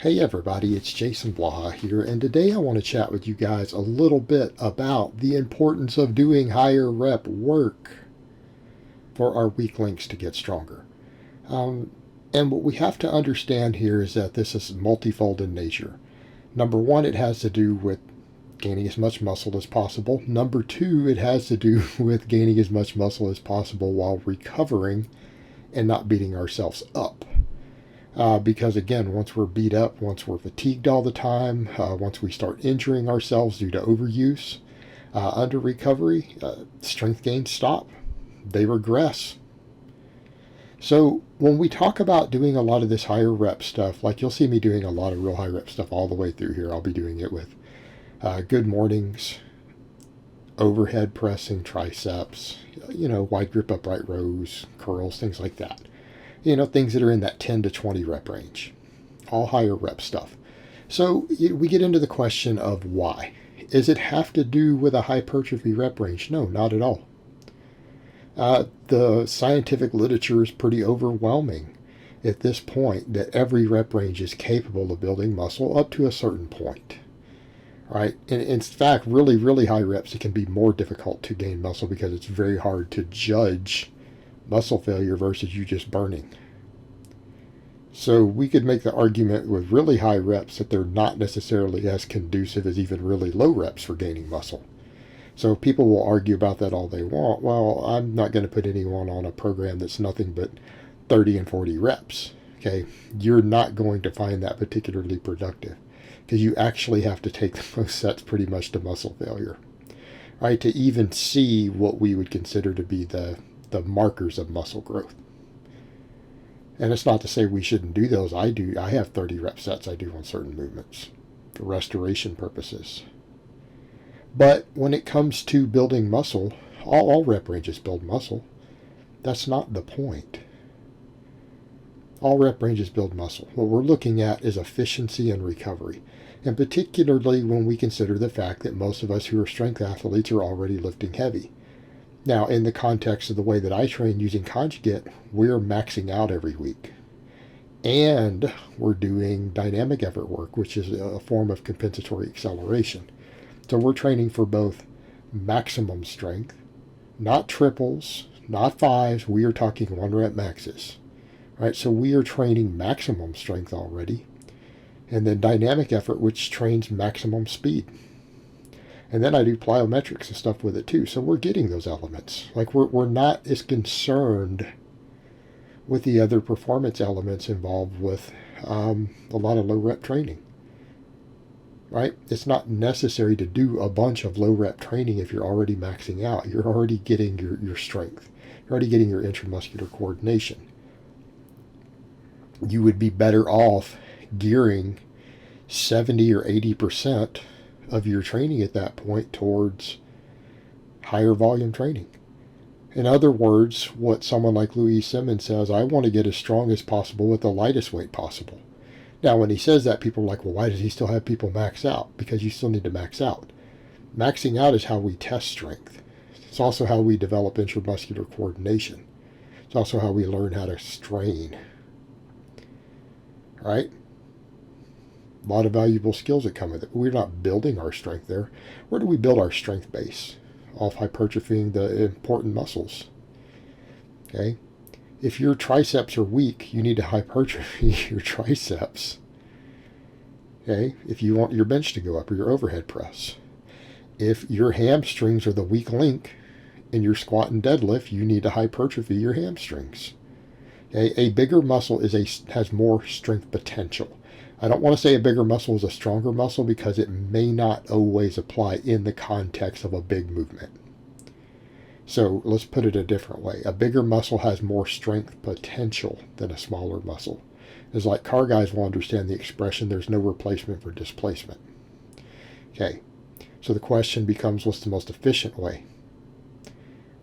Hey everybody, it's Jason Blaha here, and today I want to chat with you guys a little bit about the importance of doing higher rep work for our weak links to get stronger. Um, and what we have to understand here is that this is multifold in nature. Number one, it has to do with gaining as much muscle as possible. Number two, it has to do with gaining as much muscle as possible while recovering and not beating ourselves up. Because again, once we're beat up, once we're fatigued all the time, once we start injuring ourselves due to overuse, under recovery, strength gains stop. They regress. So when we talk about doing a lot of this higher rep stuff, like you'll see me doing a lot of real high rep stuff all the way through here. I'll be doing it with good mornings, overhead pressing triceps, wide grip upright rows, curls, things like that. Things that are in that 10 to 20 rep range, all higher rep stuff. So we get into the question of why. Does it have to do with a hypertrophy rep range? No, not at all. The scientific literature is pretty overwhelming at this point that every rep range is capable of building muscle up to a certain point. Right? And in fact, really, really high reps, it can be more difficult to gain muscle because it's very hard to judge muscle failure versus you just burning. So we could make the argument with really high reps that they're not necessarily as conducive as even really low reps for gaining muscle. So people will argue about that all they want. Well, I'm not going to put anyone on a program that's nothing but 30 and 40 reps. Okay, you're not going to find that particularly productive because you actually have to take the most sets pretty much to muscle failure, right? To even see what we would consider to be the markers of muscle growth. And it's not to say we shouldn't do those. I have 30 rep sets I do on certain movements for restoration purposes. But when it comes to building muscle, all rep ranges build muscle. That's not the point. All rep ranges build muscle. What we're looking at is efficiency and recovery. And particularly when we consider the fact that most of us who are strength athletes are already lifting heavy. Now, in the context of the way that I train using conjugate, we're maxing out every week. And we're doing dynamic effort work, which is a form of compensatory acceleration. So we're training for both maximum strength, not triples, not fives. We are talking 1 rep maxes. Right? So we are training maximum strength already. And then dynamic effort, which trains maximum speed. And then I do plyometrics and stuff with it too. So we're getting those elements. Like we're not as concerned with the other performance elements involved with a lot of low rep training. Right? It's not necessary to do a bunch of low rep training if you're already maxing out. You're already getting your strength. You're already getting your intramuscular coordination. You would be better off gearing 70 or 80% of your training at that point towards higher volume training. In other words, what someone like Louis Simmons says, I want to get as strong as possible with the lightest weight possible. Now, when he says that, people are like, well, why does he still have people max out? Because you still need to max out. Maxing out is how we test strength. It's also how we develop intramuscular coordination. It's also how we learn how to strain. Right? A lot of valuable skills that come with it. We're not building our strength there. Where do we build our strength base? Off hypertrophying the important muscles. Okay? If your triceps are weak, you need to hypertrophy your triceps. Okay? If you want your bench to go up or your overhead press. If your hamstrings are the weak link in your squat and deadlift, you need to hypertrophy your hamstrings. Okay? A bigger muscle has more strength potential. I don't want to say a bigger muscle is a stronger muscle because it may not always apply in the context of a big movement. So let's put it a different way. A bigger muscle has more strength potential than a smaller muscle. It's like car guys will understand the expression, there's no replacement for displacement. Okay, so the question becomes, what's the most efficient way?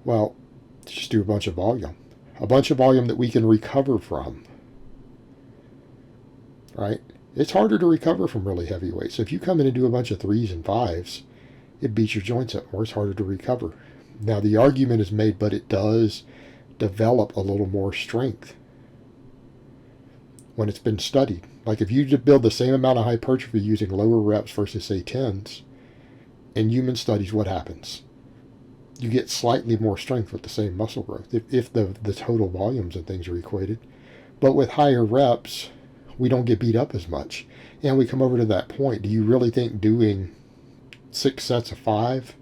Well, just do a bunch of volume. A bunch of volume that we can recover from. Right? It's harder to recover from really heavy weights. So if you come in and do a bunch of 3s and 5s, it beats your joints up more. It's harder to recover. Now, the argument is made, but it does develop a little more strength. when it's been studied. Like if you build the same amount of hypertrophy using lower reps versus say 10s, in human studies, what happens? You get slightly more strength with the same muscle growth if the total volumes and things are equated. But with higher reps, we don't get beat up as much. And we come over to that point. Do you really think doing 6 sets of 5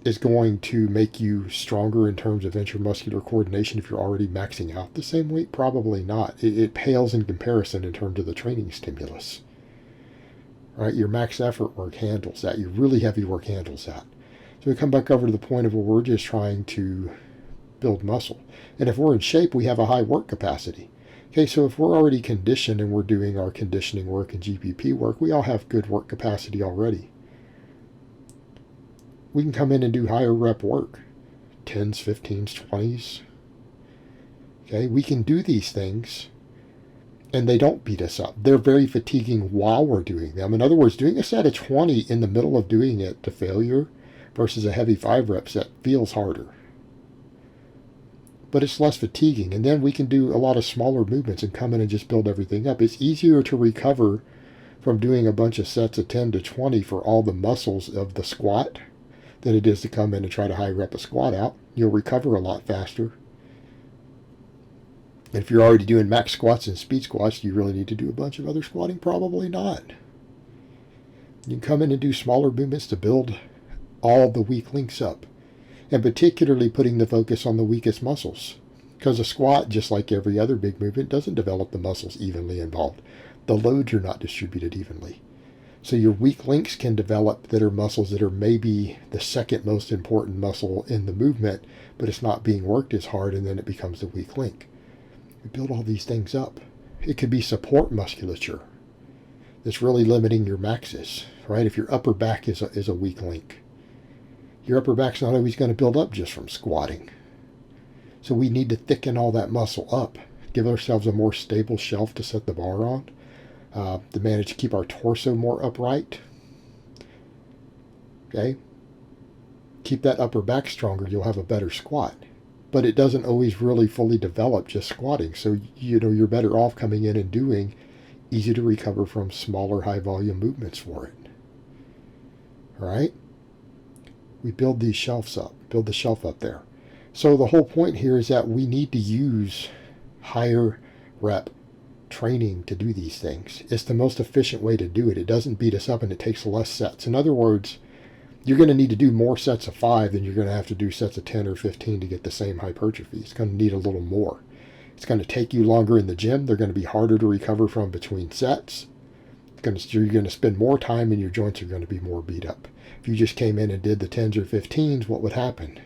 is going to make you stronger in terms of intramuscular coordination if you're already maxing out the same weight? Probably not. It pales in comparison in terms of the training stimulus. Right? Your max effort work handles that. Your really heavy work handles that. So we come back over to the point of where we're just trying to build muscle. And if we're in shape, we have a high work capacity. Okay, so if we're already conditioned and we're doing our conditioning work and GPP work, we all have good work capacity already. We can come in and do higher rep work, 10s, 15s, 20s. Okay, we can do these things and they don't beat us up. They're very fatiguing while we're doing them. In other words, doing a set of 20 in the middle of doing it to failure versus a heavy 5 rep set feels harder. But it's less fatiguing. And then we can do a lot of smaller movements and come in and just build everything up. It's easier to recover from doing a bunch of sets of 10 to 20 for all the muscles of the squat than it is to come in and try to high rep a squat out. You'll recover a lot faster. And if you're already doing max squats and speed squats, do you really need to do a bunch of other squatting? Probably not. You can come in and do smaller movements to build all the weak links up, and particularly putting the focus on the weakest muscles, because a squat, just like every other big movement, doesn't develop the muscles evenly involved. The loads are not distributed evenly. So your weak links can develop that are muscles that are maybe the second most important muscle in the movement, but it's not being worked as hard, and then it becomes the weak link. You build all these things up. It could be support musculature that's really limiting your maxes, right? If your upper back is a weak link, your upper back's not always going to build up just from squatting. So we need to thicken all that muscle up, give ourselves a more stable shelf to set the bar on, to manage to keep our torso more upright. Okay? Keep that upper back stronger, you'll have a better squat. But it doesn't always really fully develop just squatting. So, you're better off coming in and doing easy to recover from smaller high volume movements for it. All right? We build these shelves up, build the shelf up there. So the whole point here is that we need to use higher rep training to do these things. It's the most efficient way to do it. It doesn't beat us up and it takes less sets. In other words, you're going to need to do more sets of 5 than you're going to have to do sets of 10 or 15 to get the same hypertrophy. It's going to need a little more. It's going to take you longer in the gym. They're going to be harder to recover from between sets. You're going to spend more time and your joints are going to be more beat up. If you just came in and did the 10s or 15s, what would happen?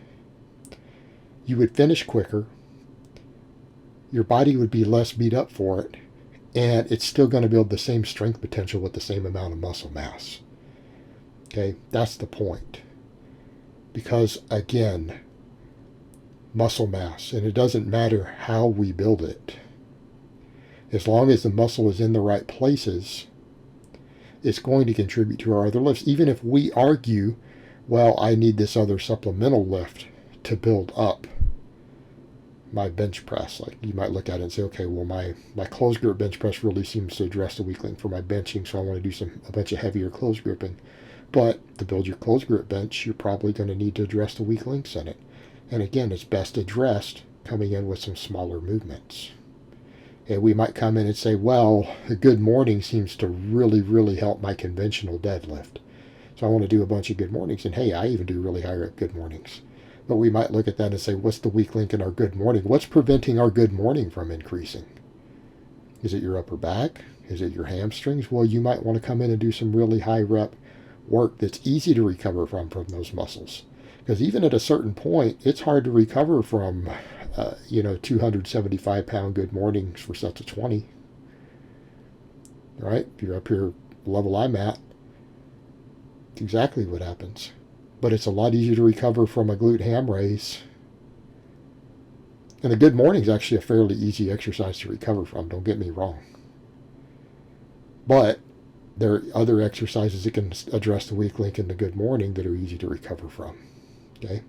You would finish quicker. Your body would be less beat up for it. And it's still going to build the same strength potential with the same amount of muscle mass. Okay, that's the point. Because, again, muscle mass, and it doesn't matter how we build it. As long as the muscle is in the right places, it's going to contribute to our other lifts. Even if we argue, well, I need this other supplemental lift to build up my bench press. Like you might look at it and say, okay, well, my closed grip bench press really seems to address the weak link for my benching, so I want to do a bunch of heavier closed gripping. But to build your closed grip bench, you're probably going to need to address the weak links in it. And again, it's best addressed coming in with some smaller movements. And we might come in and say, well, a good morning seems to really, really help my conventional deadlift. So I want to do a bunch of good mornings. And hey, I even do really high rep good mornings. But we might look at that and say, what's the weak link in our good morning? What's preventing our good morning from increasing? Is it your upper back? Is it your hamstrings? Well, you might want to come in and do some really high rep work that's easy to recover from those muscles. Because even at a certain point, it's hard to recover from 275-pound good mornings for sets of 20. Right? If you're up here level I'm at, it's exactly what happens. But it's a lot easier to recover from a glute ham raise. And the good morning is actually a fairly easy exercise to recover from, don't get me wrong. But there are other exercises that can address the weak link in the good morning that are easy to recover from. Okay?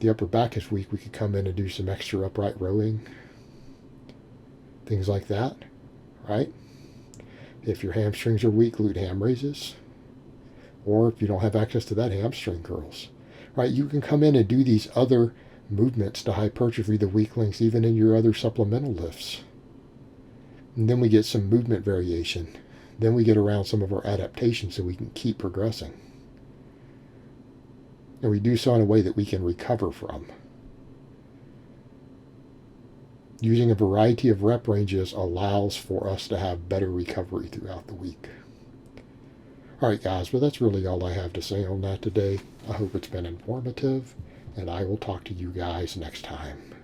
The upper back is weak. We could come in and do some extra upright rowing. things like that, right? If your hamstrings are weak, glute ham raises. Or if you don't have access to that, hamstring curls, right? You can come in and do these other movements to hypertrophy the weak links, even in your other supplemental lifts. And then we get some movement variation. Then we get around some of our adaptations so we can keep progressing. And we do so in a way that we can recover from. Using a variety of rep ranges allows for us to have better recovery throughout the week. Alright guys, well that's really all I have to say on that today. I hope it's been informative, and I will talk to you guys next time.